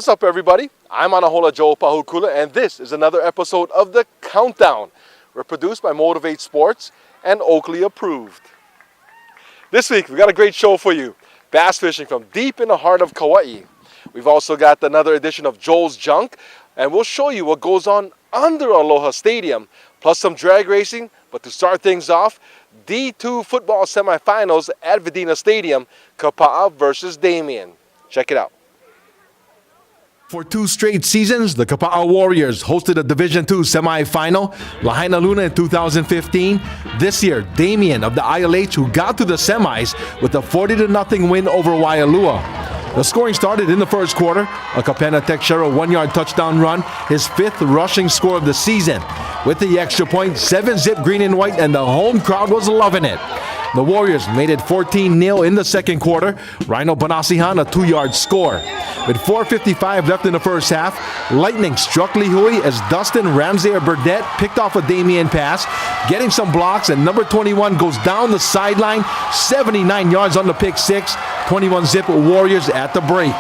What's up, everybody? I'm Anahola Joe Pahukula, and this is another episode of The Countdown. We're produced by Motivate Sports and Oakley approved. This week, we got a great show for you. Bass fishing from deep in the heart of Kauai. We've also got another edition of Joel's Junk, and we'll show you what goes on under Aloha Stadium, plus some drag racing. But to start things off, D2 football semifinals at Vidina Stadium, Kapa'a versus Damien. Check it out. For 2 straight seasons, the Kapa'a Warriors hosted a Division II semifinal, Lahaina Luna in 2015. This year, Damien of the ILH, who got to the semis with a 40-0 win over Waialua. The scoring started in the first quarter. A Kapena Tekshera 1-yard touchdown run, his 5th rushing score of the season. With the extra point, 7-zip green and white, and the home crowd was loving it. The Warriors made it 14-0 in the second quarter. Rhino Banasihan a 2-yard score. With 4:55 left in the first half, lightning struck Lihui as Dustin Ramsey-Burdette picked off a Damien pass, getting some blocks, and number 21 goes down the sideline, 79 yards on the pick six, 21-zip Warriors at the break.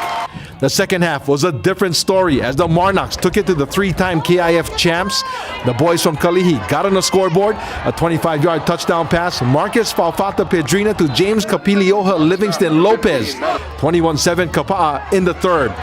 The second half was a different story as the Marnoks took it to the 3-time KIF champs. The boys from Kalihi got on the scoreboard, a 25-yard touchdown pass, Marcus Falfata Pedrina to James Kapilioha Livingston Lopez, 21-7 Kapa'a in the third.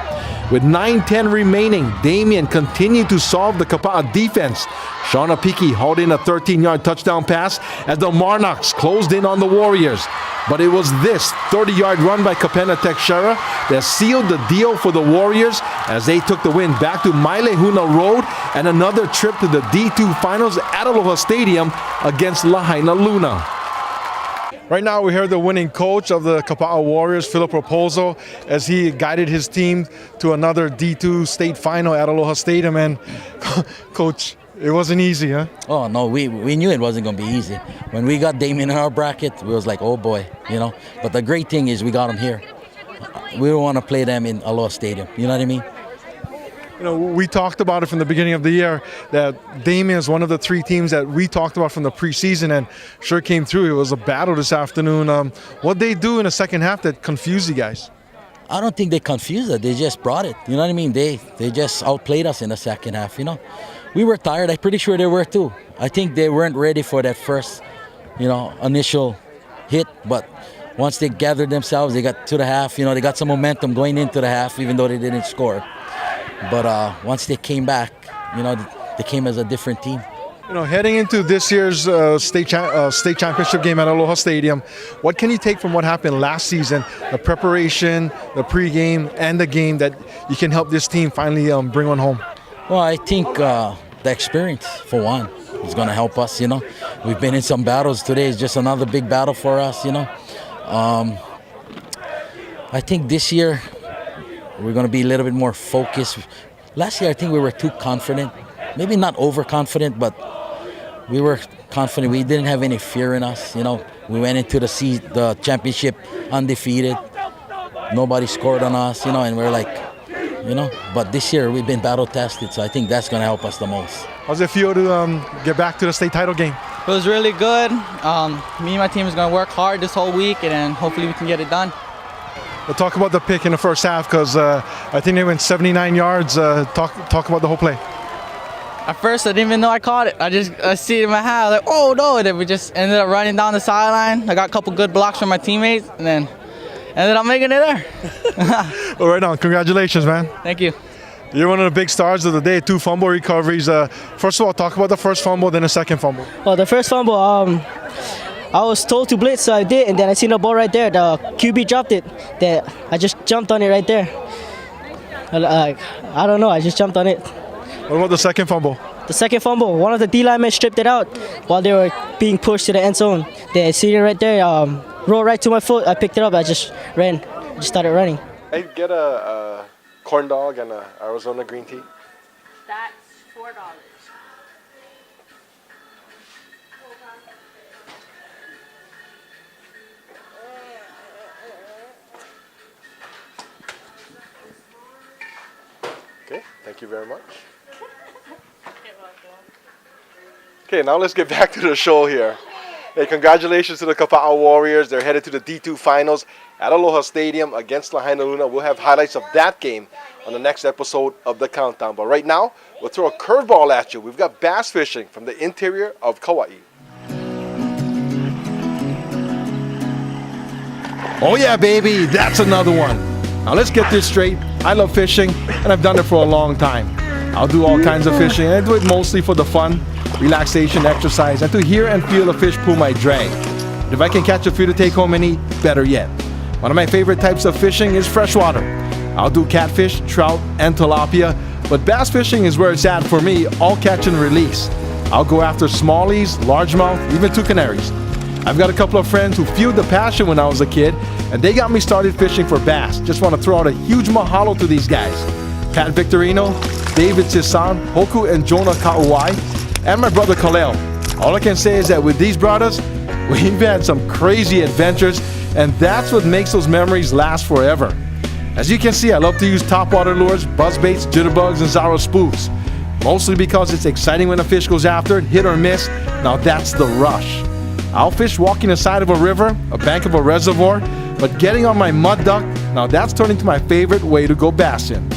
With 9:10 remaining, Damien continued to solve the Kapa'a defense. Shauna Piki hauled in a 13-yard touchdown pass as the Marnoks closed in on the Warriors. But it was this 30-yard run by Kapena Tekshera that sealed the deal for the Warriors as they took the win back to Mailehuna Road and another trip to the D2 finals at Aloha Stadium against Lahaina Luna. Right now, we hear the winning coach of the Kapa'a Warriors, Philip Raposo, as he guided his team to another D2 state final at Aloha Stadium. And Coach, it wasn't easy, huh? Oh, no, we knew it wasn't going to be easy. When we got Damien in our bracket, we was like, oh boy, you know. But the great thing is we got him here. We don't want to play them in Aloha Stadium, you know what I mean? You know, we talked about it from the beginning of the year that Damien is one of the 3 teams that we talked about from the preseason and sure came through. It was a battle this afternoon. What they do in the second half that confused you guys? I don't think they confused us. They just brought it. You know what I mean? They just outplayed us in the second half, you know. We were tired. I'm pretty sure they were too. I think they weren't ready for that first, initial hit. But once they gathered themselves, they got to the half. You know, they got some momentum going into the half, even though they didn't score. But once they came back, they came as a different team. You know, heading into this year's state championship game at Aloha Stadium, what can you take from what happened last season, the preparation, the pregame, and the game that you can help this team finally bring one home? Well, I think the experience, for one, is going to help us, We've been in some battles. Today is just another big battle for us, I think this year we're going to be a little bit more focused. Last year, I think we were too confident. Maybe not overconfident, but we were confident. We didn't have any fear in us, We went into the championship undefeated. Nobody scored on us, and we're like, But this year we've been battle tested, so I think that's going to help us the most. How's it feel to get back to the state title game? It was really good. Me and my team is going to work hard this whole week, and then hopefully we can get it done. We'll talk about the pick in the first half because I think they went 79 yards. Talk about the whole play. At first, I didn't even know I caught it. I see it in my hand. I was like, oh no! And then we just ended up running down the sideline. I got a couple good blocks from my teammates, and then ended up making it there. Well, right on. Congratulations, man. Thank you. You're one of the big stars of the day. 2 fumble recoveries. First of all, talk about the first fumble, then the second fumble. Well, the first fumble, I was told to blitz, so I did, and then I seen the ball right there. The QB dropped it. I just jumped on it right there. I don't know, I just jumped on it. What about the second fumble? The second fumble, one of the D linemen stripped it out while they were being pushed to the end zone. They see it right there, rolled right to my foot. I picked it up, I just ran, just started running. Hey, get a corn dog and a Arizona green tea. That's $4. Okay, thank you very much. Okay, now let's get back to the show here. Hey, congratulations to the Kapaa Warriors. They're headed to the D2 Finals at Aloha Stadium against Lahaina Luna. We'll have highlights of that game on the next episode of The Countdown. But right now, we'll throw a curveball at you. We've got bass fishing from the interior of Kauai. Oh yeah, baby, that's another one. Now let's get this straight. I love fishing, and I've done it for a long time. I'll do all kinds of fishing, and I do it mostly for the fun, relaxation, exercise, and to hear and feel a fish pull my drag. If I can catch a few to take home and eat, better yet. One of my favorite types of fishing is freshwater. I'll do catfish, trout, and tilapia, but bass fishing is where it's at for me, all catch and release. I'll go after smallies, largemouth, even two canaries. I've got a couple of friends who fueled the passion when I was a kid, and they got me started fishing for bass. Just want to throw out a huge mahalo to these guys. Pat Victorino, David Sisan, Hoku and Jonah Kauai, and my brother Kaleo. All I can say is that with these brothers, we've had some crazy adventures, and that's what makes those memories last forever. As you can see, I love to use topwater lures, buzzbaits, jitterbugs, and Zaro spoofs. Mostly because it's exciting when a fish goes after it, hit or miss. Now that's the rush. I'll fish walking the side of a river, a bank of a reservoir, but getting on my mud duck, now that's turning to my favorite way to go bassing.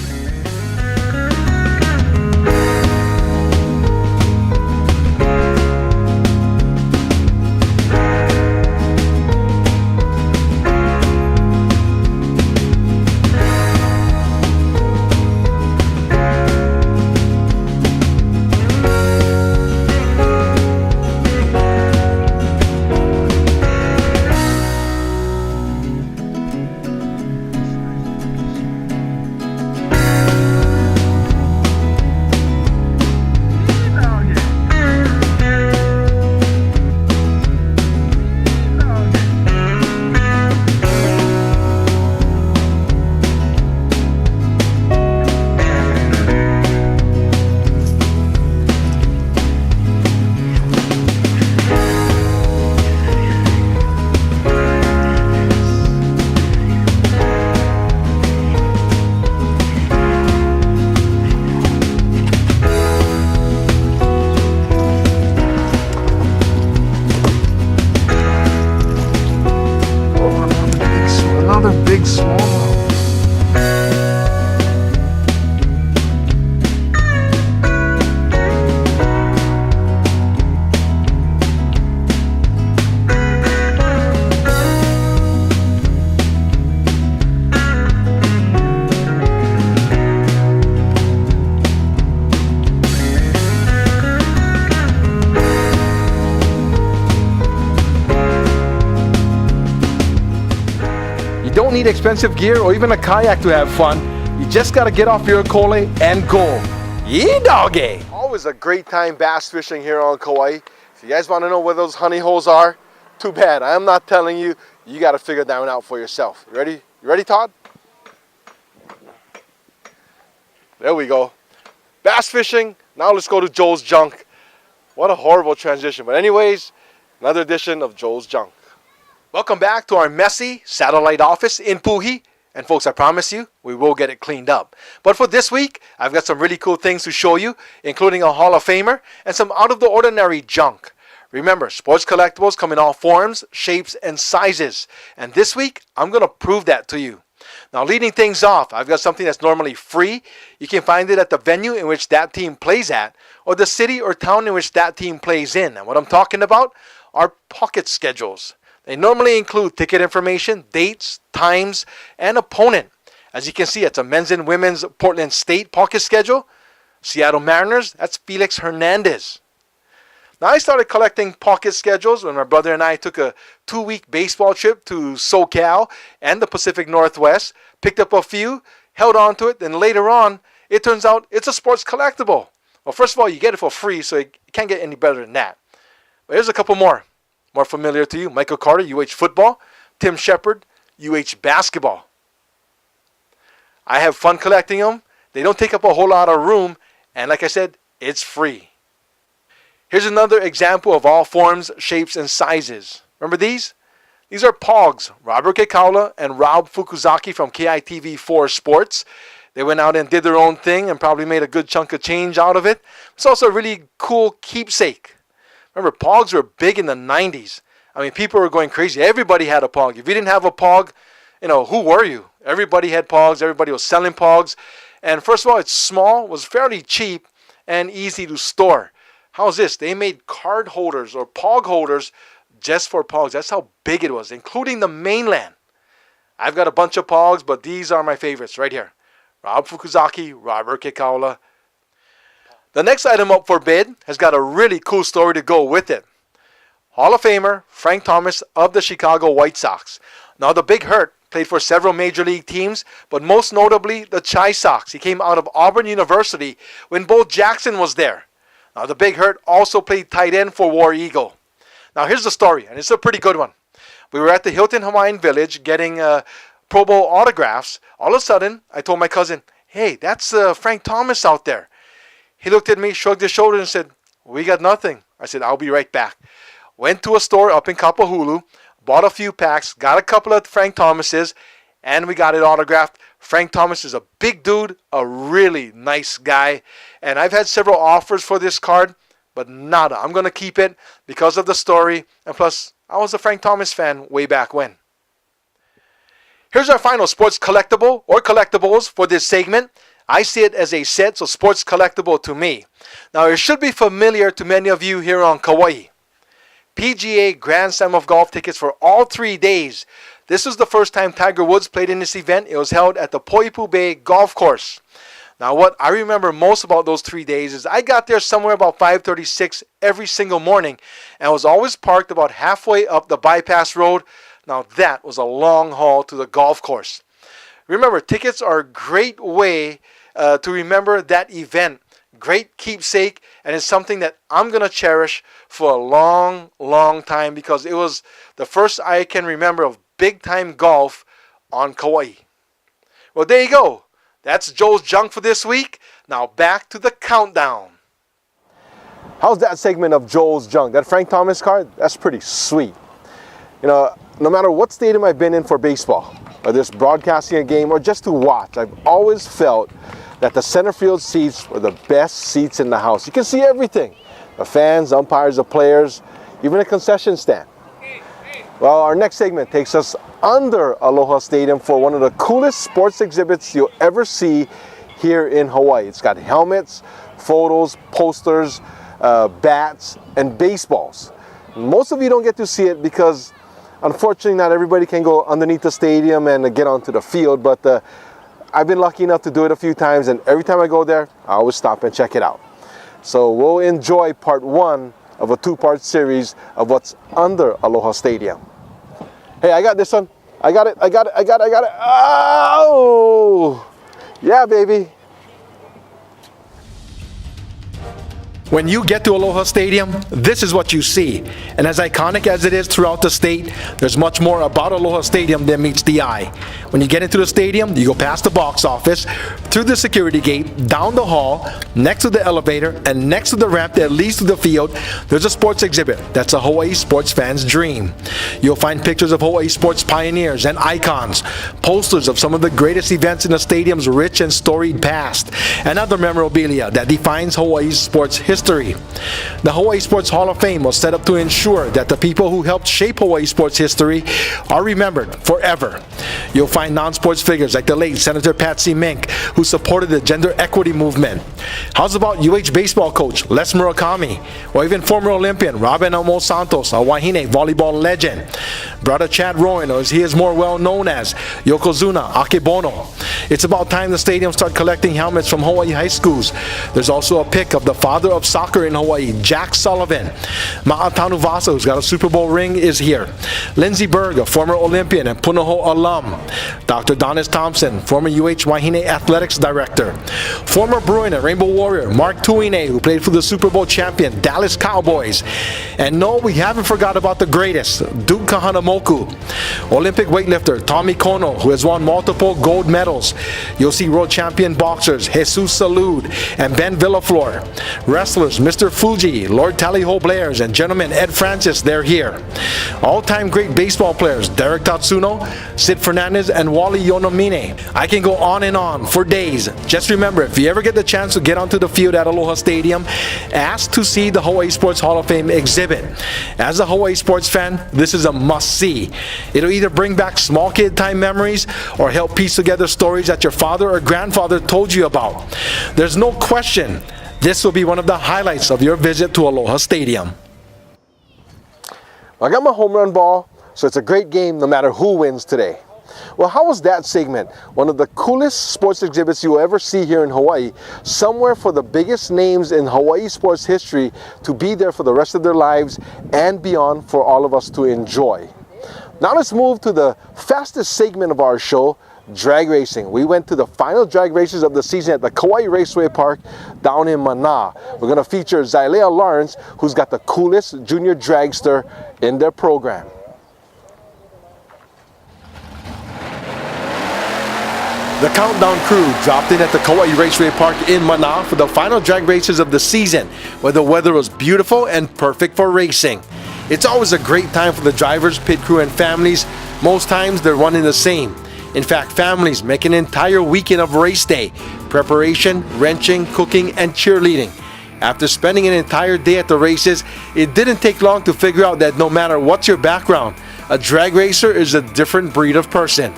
Another big smallmouth. You don't need expensive gear or even a kayak to have fun. You just gotta get off your kole and go. Yee doggy! Always a great time bass fishing here on Kauai. If you guys want to know where those honey holes are, too bad. I am not telling you. You got to figure that one out for yourself. You ready? You ready, Todd? There we go. Bass fishing. Now let's go to Joel's Junk. What a horrible transition. But anyways, another edition of Joel's Junk. Welcome back to our messy satellite office in Puhi. And folks, I promise you, we will get it cleaned up. But for this week, I've got some really cool things to show you, including a Hall of Famer and some out-of-the-ordinary junk. Remember, sports collectibles come in all forms, shapes, and sizes. And this week, I'm going to prove that to you. Now, leading things off, I've got something that's normally free. You can find it at the venue in which that team plays at, or the city or town in which that team plays in. And what I'm talking about are pocket schedules. They normally include ticket information, dates, times, and opponent. As you can see, it's a men's and women's Portland State pocket schedule. Seattle Mariners, that's Felix Hernandez. Now, I started collecting pocket schedules when my brother and I took a 2-week baseball trip to SoCal and the Pacific Northwest, picked up a few, held on to it, then later on, it turns out it's a sports collectible. Well, first of all, you get it for free, so you can't get any better than that. But here's a couple more familiar to you. Michael Carter, UH football. Tim Shepard, UH basketball. I have fun collecting them. They don't take up a whole lot of room, and like I said, it's free. Here's another example of all forms, shapes, and sizes. Remember these? These are Pogs, Robert Kekaula and Rob Fukuzaki from KITV4 Sports. They went out and did their own thing and probably made a good chunk of change out of it. It's also a really cool keepsake. Remember, Pogs were big in the 90s. I mean, people were going crazy. Everybody had a Pog. If you didn't have a Pog, who were you? Everybody had Pogs. Everybody was selling Pogs. And first of all, it's small, was fairly cheap, and easy to store. How's this? They made card holders or Pog holders just for Pogs. That's how big it was, including the mainland. I've got a bunch of Pogs, but these are my favorites right here. Rob Fukuzaki, Robert Kikaula. The next item up for bid has got a really cool story to go with it. Hall of Famer Frank Thomas of the Chicago White Sox. Now the Big Hurt played for several major league teams, but most notably the Chi Sox. He came out of Auburn University when Bo Jackson was there. Now the Big Hurt also played tight end for War Eagle. Now here's the story, and it's a pretty good one. We were at the Hilton Hawaiian Village getting Pro Bowl autographs. All of a sudden, I told my cousin, "Hey, that's Frank Thomas out there." He looked at me, shrugged his shoulders, and said, "We got nothing." I said, "I'll be right back." Went to a store up in Kapahulu, bought a few packs, got a couple of Frank Thomases, and we got it autographed. Frank Thomas is a big dude, a really nice guy, and I've had several offers for this card, but nada. I'm going to keep it because of the story, and plus, I was a Frank Thomas fan way back when. Here's our final sports collectible or collectibles for this segment. I see it as a set, so sports collectible to me. Now, it should be familiar to many of you here on Kauai. PGA Grand Slam of Golf tickets for all 3 days. This was the first time Tiger Woods played in this event. It was held at the Poipu Bay Golf Course. Now, what I remember most about those 3 days is I got there somewhere about 5:36 every single morning and was always parked about halfway up the bypass road. Now, that was a long haul to the golf course. Remember, tickets are a great way to remember that event. Great keepsake, and it's something that I'm going to cherish for a long, long time because it was the first I can remember of big-time golf on Kauai. Well, there you go. That's Joe's Junk for this week. Now back to the countdown. How's that segment of Joe's Junk? That Frank Thomas card? That's pretty sweet. No matter what stadium I've been in for baseball, whether it's broadcasting a game or just to watch, I've always felt that the center field seats were the best seats in the house. You can see everything. The fans, umpires, the players, even a concession stand. Well, our next segment takes us under Aloha Stadium for one of the coolest sports exhibits you'll ever see here in Hawaii. It's got helmets, photos, posters, bats, and baseballs. Most of you don't get to see it because unfortunately not everybody can go underneath the stadium and get onto the field, but I've been lucky enough to do it a few times, and every time I go there, I always stop and check it out. So we'll enjoy part one of a two-part series of what's under Aloha Stadium. Hey, I got this one. I got it. Oh! Yeah, baby. When you get to Aloha Stadium, this is what you see. And as iconic as it is throughout the state, there's much more about Aloha Stadium than meets the eye. When you get into the stadium, you go past the box office, through the security gate, down the hall, next to the elevator, and next to the ramp that leads to the field, there's a sports exhibit. That's a Hawaii sports fan's dream. You'll find pictures of Hawaii sports pioneers and icons, posters of some of the greatest events in the stadium's rich and storied past, and other memorabilia that defines Hawaii's sports history. The Hawaii Sports Hall of Fame was set up to ensure that the people who helped shape Hawaii sports history are remembered forever. You'll find non-sports figures like the late Senator Patsy Mink, who supported the gender equity movement. How's about UH baseball coach Les Murakami, or even former Olympian Robin Amo Santos, a Wahine volleyball legend. Brother Chad Rowan, or as he is more well known as, Yokozuna Akebono. It's about time the stadium start collecting helmets from Hawaii high schools. There's also a pic of the father of soccer in Hawaii, Jack Sullivan. Ma'a Tanuvasa, who's got a Super Bowl ring, is here. Lindsey Berg, a former Olympian and Punahou alum. Dr. Donis Thompson, former UH Wahine Athletics Director. Former Bruin and Rainbow Warrior, Mark Tuine, who played for the Super Bowl champion Dallas Cowboys. And no, we haven't forgot about the greatest, Duke Kahanamoku. Olympic weightlifter Tommy Kono, who has won multiple gold medals. You'll see world champion boxers Jesus Salud and Ben Villaflor. Wrestlers Mr. Fuji, Lord Tally-Ho Blairs, and gentleman Ed Francis, they're here. All-time great baseball players Derek Tatsuno, Sid Fernandez and Wally Yonomine. I can go on and on for days. Just remember, if you ever get the chance to get onto the field at Aloha Stadium, ask to see the Hawaii Sports Hall of Fame exhibit. As a Hawaii sports fan, this is a must-see. It'll either bring back small kid time memories or help piece together stories that your father or grandfather told you about. There's no question this will be one of the highlights of your visit to Aloha Stadium. I got my home run ball, so it's a great game no matter who wins today. Well, how was that segment? One of the coolest sports exhibits you'll ever see here in Hawaii, somewhere for the biggest names in Hawaii sports history to be there for the rest of their lives and beyond for all of us to enjoy. Now let's move to the fastest segment of our show, drag racing. We went to the final drag races of the season at the Kauai Raceway Park down in Mana. We're going to feature Zylea Lawrence, who's got the coolest junior dragster in their program. The Countdown crew dropped in at the Kauai Raceway Park in Mana for the final drag races of the season, where the weather was beautiful and perfect for racing. It's always a great time for the drivers, pit crew, and families. Most times they're one and the same. In fact, families make an entire weekend of race day, preparation, wrenching, cooking, and cheerleading. After spending an entire day at the races, it didn't take long to figure out that no matter what's your background, a drag racer is a different breed of person.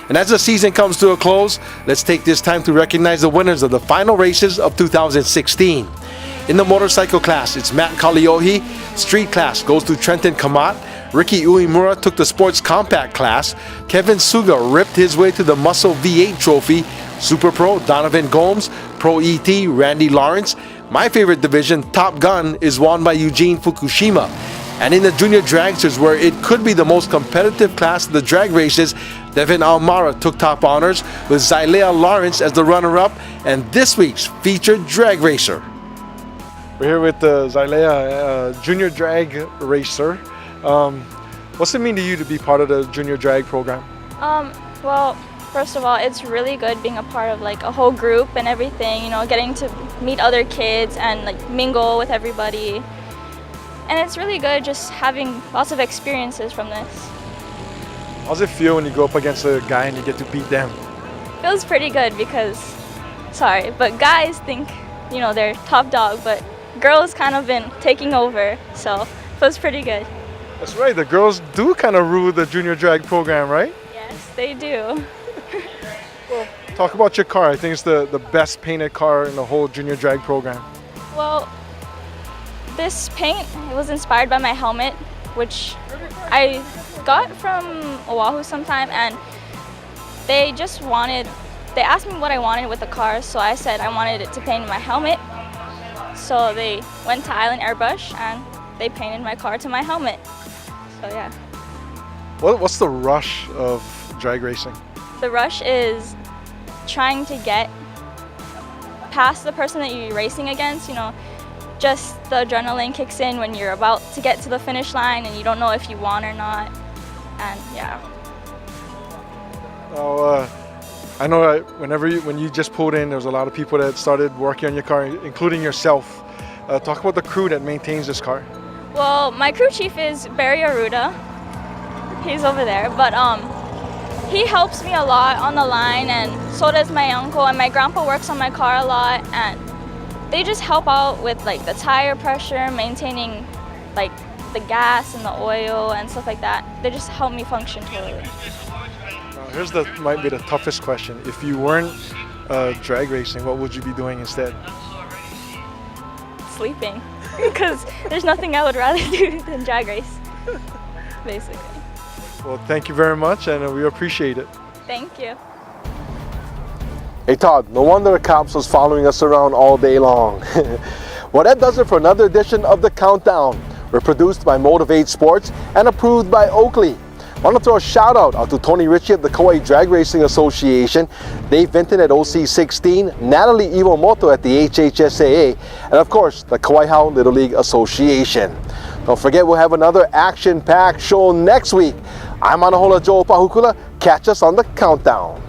And as the season comes to a close, let's take this time to recognize the winners of the final races of 2016. In the motorcycle class, it's Matt Kaliohi. Street class goes to Trenton Kamat. Ricky Uemura took the sports compact class. Kevin Suga ripped his way to the Muscle V8 trophy. Super Pro, Donovan Gomes. Pro ET, Randy Lawrence. My favorite division, Top Gun, is won by Eugene Fukushima. And in the junior dragsters, where it could be the most competitive class of the drag races, Devin Almara took top honors with Zylea Lawrence as the runner-up and this week's featured drag racer. We're here with Zylea, junior drag racer. What's it mean to you to be part of the junior drag program? Well, first of all, it's really good being a part of like a whole group and everything, you know, getting to meet other kids and like mingle with everybody. And it's really good just having lots of experiences from this. How's it feel when you go up against a guy and you get to beat them? Feels pretty good because, sorry, but guys think, you know, they're top dog, but girls kind of been taking over, so feels pretty good. That's right, the girls do kind of rule the junior drag program, right? Yes, they do. Well, talk about your car. I think it's the best painted car in the whole junior drag program. Well, this paint, it was inspired by my helmet, which I got from Oahu sometime, and they asked me what I wanted with the car, so I said I wanted it to paint my helmet. So they went to Island Airbrush and they painted my car to my helmet. So yeah. What's the rush of drag racing? The rush is trying to get past the person that you're racing against, you know, just the adrenaline kicks in when you're about to get to the finish line and you don't know if you won or not, and yeah. Oh, I know when you just pulled in, there was a lot of people that started working on your car, including yourself. Talk about the crew that maintains this car. Well, my crew chief is Barry Aruda. He's over there, but he helps me a lot on the line, and so does my uncle, and my grandpa works on my car a lot, and they just help out with like the tire pressure, maintaining like the gas and the oil and stuff like that. They just help me function totally. Here's might be the toughest question. If you weren't drag racing, what would you be doing instead? Sleeping, because there's nothing I would rather do than drag race, basically. Well, thank you very much, and we appreciate it. Thank you. Hey Todd, no wonder the cops was following us around all day long. Well, that does it for another edition of The Countdown. We're produced by Motivate Sports and approved by Oakley. I want to throw a shout out to Tony Ritchie of the Kauai Drag Racing Association, Dave Vinton at OC16, Natalie Iwamoto at the HHSAA, and of course the Kauai Hound Little League Association. Don't forget, we'll have another action-packed show next week. I'm Anahola Joe Pahukula. Catch us on The Countdown.